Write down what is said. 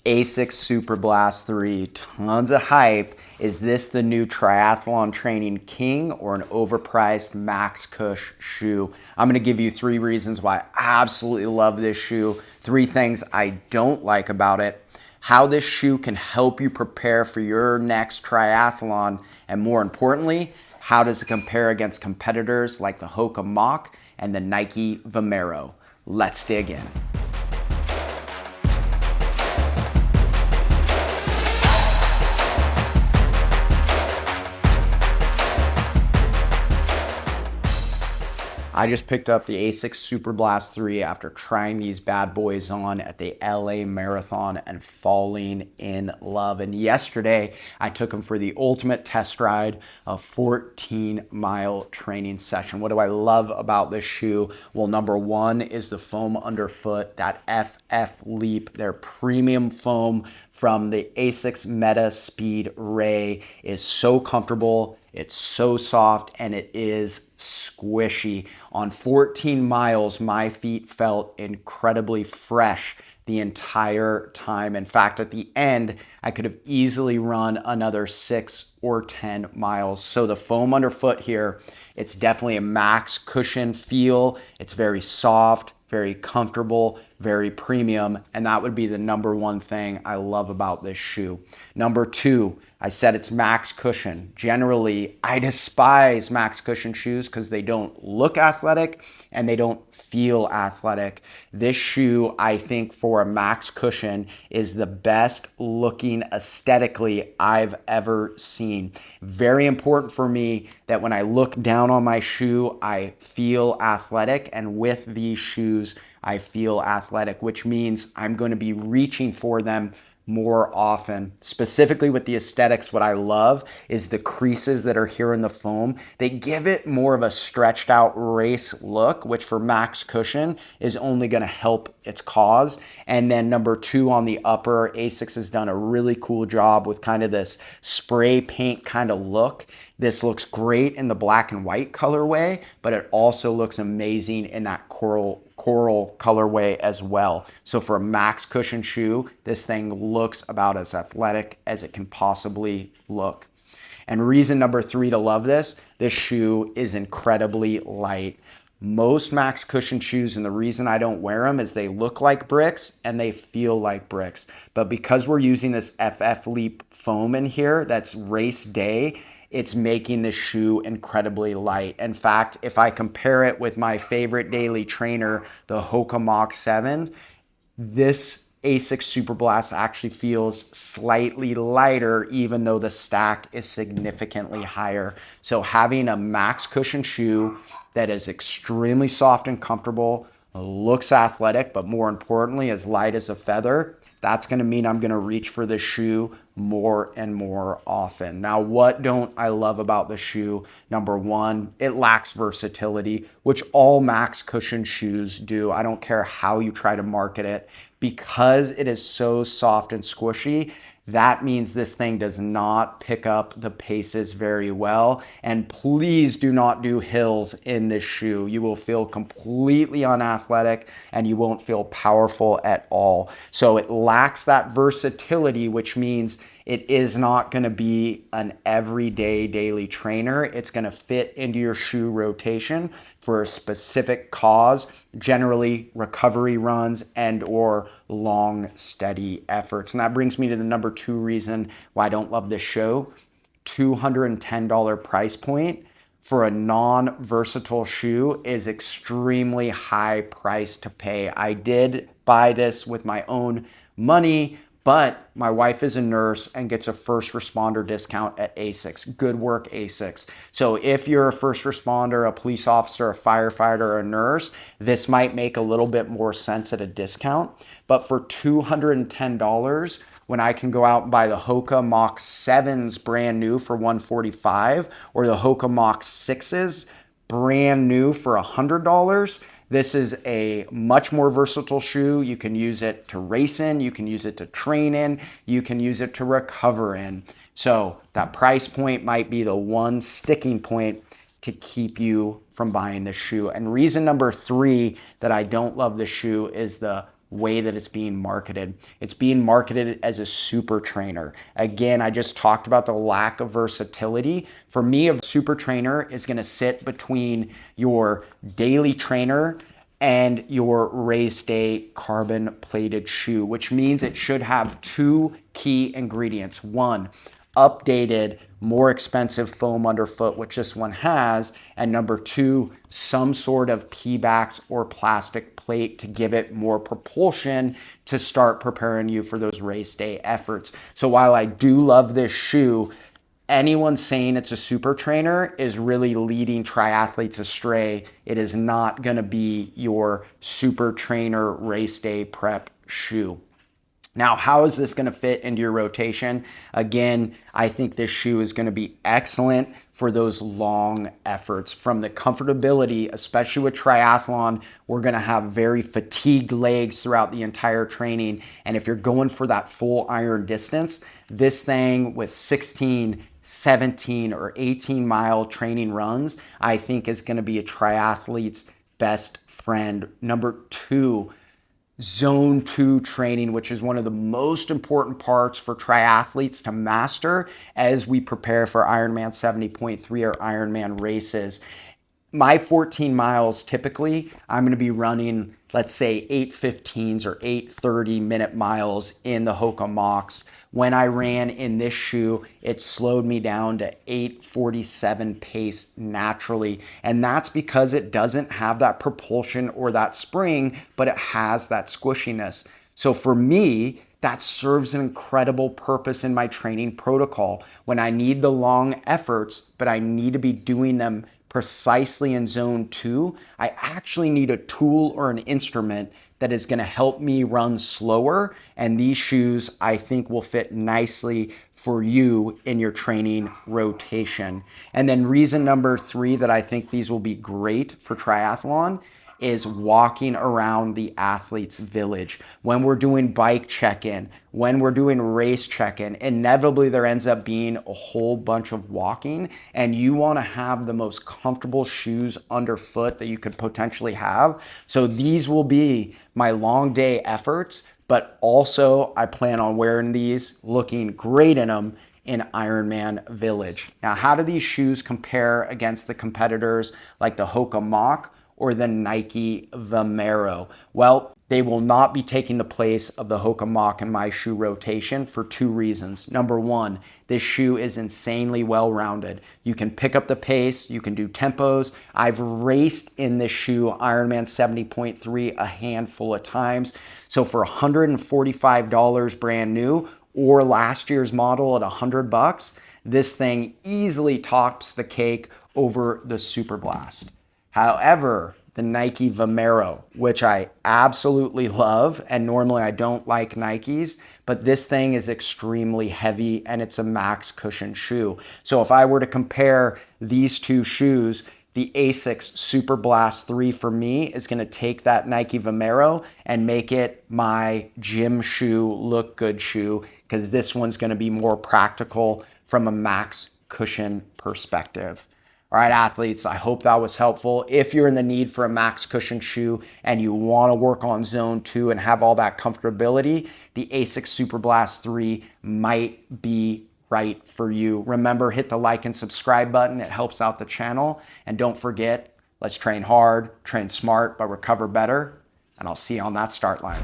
Asics Super Blast 3, tons of hype. Is this the new triathlon training king or an overpriced max cush shoe? I'm gonna give you 3 reasons why I absolutely love this shoe, 3 things I don't like about it, how this shoe can help you prepare for your next triathlon, and more importantly, how does it compare against competitors like the Hoka Mach and the Nike Vomero? Let's dig in. I just picked up the Asics Super Blast 3 after trying these bad boys on at the LA Marathon and falling in love. And yesterday, I took them for the ultimate test ride, a 14-mile training session. What do I love about this shoe? Well, number 1 is the foam underfoot, that FF Leap, their premium foam from the Asics Meta Speed Ray is so comfortable. It's so soft and it is squishy. On 14 miles, my feet felt incredibly fresh the entire time. In fact, at the end, I could have easily run another 6 or 10 miles. So the foam underfoot here, it's definitely a max cushion feel. It's very soft, very comfortable, very premium, and that would be the number 1 thing I love about this shoe. Number 2, I said it's max cushion. Generally, I despise max cushion shoes because they don't look athletic and they don't feel athletic. This shoe, I think for a max cushion, is the best looking aesthetically I've ever seen. Very important for me that when I look down on my shoe, I feel athletic, and with these shoes, I feel athletic, which means I'm going to be reaching for them more often. Specifically with the aesthetics, what I love is the creases that are here in the foam. They give it more of a stretched out race look, which for max cushion is only going to help its cause. And then number 2 on the upper, Asics has done a really cool job with kind of this spray paint kind of look. This looks great in the black and white colorway, but it also looks amazing in that coral colorway as well. So for a max cushion shoe, this thing looks about as athletic as it can possibly look. And reason number 3 to love this shoe is incredibly light. Most max cushion shoes, and the reason I don't wear them is they look like bricks and they feel like bricks. But because we're using this FF Leap foam in here, that's race day, it's making the shoe incredibly light. In fact, if I compare it with my favorite daily trainer, the Hoka Mach 7, this Asics Super Blast actually feels slightly lighter, even though the stack is significantly higher. So having a max cushion shoe that is extremely soft and comfortable, looks athletic, but more importantly, as light as a feather, that's going to mean I'm going to reach for this shoe more and more often. Now, what don't I love about the shoe? Number 1, it lacks versatility, which all max cushion shoes do. I don't care how you try to market it. Because it is so soft and squishy, that means this thing does not pick up the paces very well. And please do not do hills in this shoe. You will feel completely unathletic and you won't feel powerful at all. So it lacks that versatility, which means it is not going to be an everyday daily trainer. It's going to fit into your shoe rotation for a specific cause, generally recovery runs and or long, steady efforts. And that brings me to the number 2 reason why I don't love this shoe. $210 price point for a non-versatile shoe is extremely high price to pay. I did buy this with my own money, but my wife is a nurse and gets a first responder discount at Asics. Good work, Asics. So if you're a first responder, a police officer, a firefighter, or a nurse, this might make a little bit more sense at a discount. But for $210, when I can go out and buy the Hoka Mach 7s brand new for $145 or the Hoka Mach 6s brand new for $100, this is a much more versatile shoe. You can use it to race in, you can use it to train in, you can use it to recover in. So that price point might be the one sticking point to keep you from buying this shoe. And reason number 3 that I don't love this shoe is the way that it's being marketed. It's being marketed as a super trainer. Again, I just talked about the lack of versatility. For me, a super trainer is going to sit between your daily trainer and your race day carbon plated shoe, which means it should have two key ingredients. One, updated, more expensive foam underfoot, which this one has, and number two, some sort of P-backs or plastic plate to give it more propulsion to start preparing you for those race day efforts. So while I do love this shoe, anyone saying it's a super trainer is really leading triathletes astray. It is not going to be your super trainer race day prep shoe. Now, how is this going to fit into your rotation? Again, I think this shoe is going to be excellent for those long efforts. From the comfortability, especially with triathlon, we're going to have very fatigued legs throughout the entire training. And if you're going for that full iron distance, this thing with 16, 17 or 18 mile training runs, I think is going to be a triathlete's best friend. Number two, Zone 2 training, which is one of the most important parts for triathletes to master as we prepare for Ironman 70.3 or Ironman races. My 14 miles, typically, I'm going to be running, let's say 8:15s or 8:30 minute miles in the Hoka Mocs. When I ran in this shoe, it slowed me down to 8:47 pace naturally. And that's because it doesn't have that propulsion or that spring, but it has that squishiness. So for me, that serves an incredible purpose in my training protocol. When I need the long efforts, but I need to be doing them precisely in zone 2, I actually need a tool or an instrument that is going to help me run slower. And these shoes, I think, will fit nicely for you in your training rotation. And then reason number 3 that I think these will be great for triathlon is walking around the athlete's village. When we're doing bike check-in, when we're doing race check-in, inevitably there ends up being a whole bunch of walking, and you wanna have the most comfortable shoes underfoot that you could potentially have. So these will be my long day efforts, but also I plan on wearing these, looking great in them in Ironman Village. Now, how do these shoes compare against the competitors like the Hoka Mach or the Nike Vomero? Well, they will not be taking the place of the Hoka Mach in my shoe rotation for 2 reasons. Number 1, this shoe is insanely well-rounded. You can pick up the pace, you can do tempos. I've raced in this shoe Ironman 70.3 a handful of times. So for $145 brand new, or last year's model at $100, this thing easily tops the cake over the Super Blast. However, the Nike Vomero, which I absolutely love, and normally I don't like Nikes, but this thing is extremely heavy and it's a max cushion shoe. So if I were to compare these two shoes, the Asics Super Blast 3 for me is going to take that Nike Vomero and make it my gym shoe, look good shoe, because this one's going to be more practical from a max cushion perspective. All right, athletes, I hope that was helpful. If you're in the need for a max cushion shoe and you want to work on zone 2 and have all that comfortability, the Asics Super Blast 3 might be right for you. Remember, hit the like and subscribe button. It helps out the channel. And don't forget, let's train hard, train smart, but recover better. And I'll see you on that start line.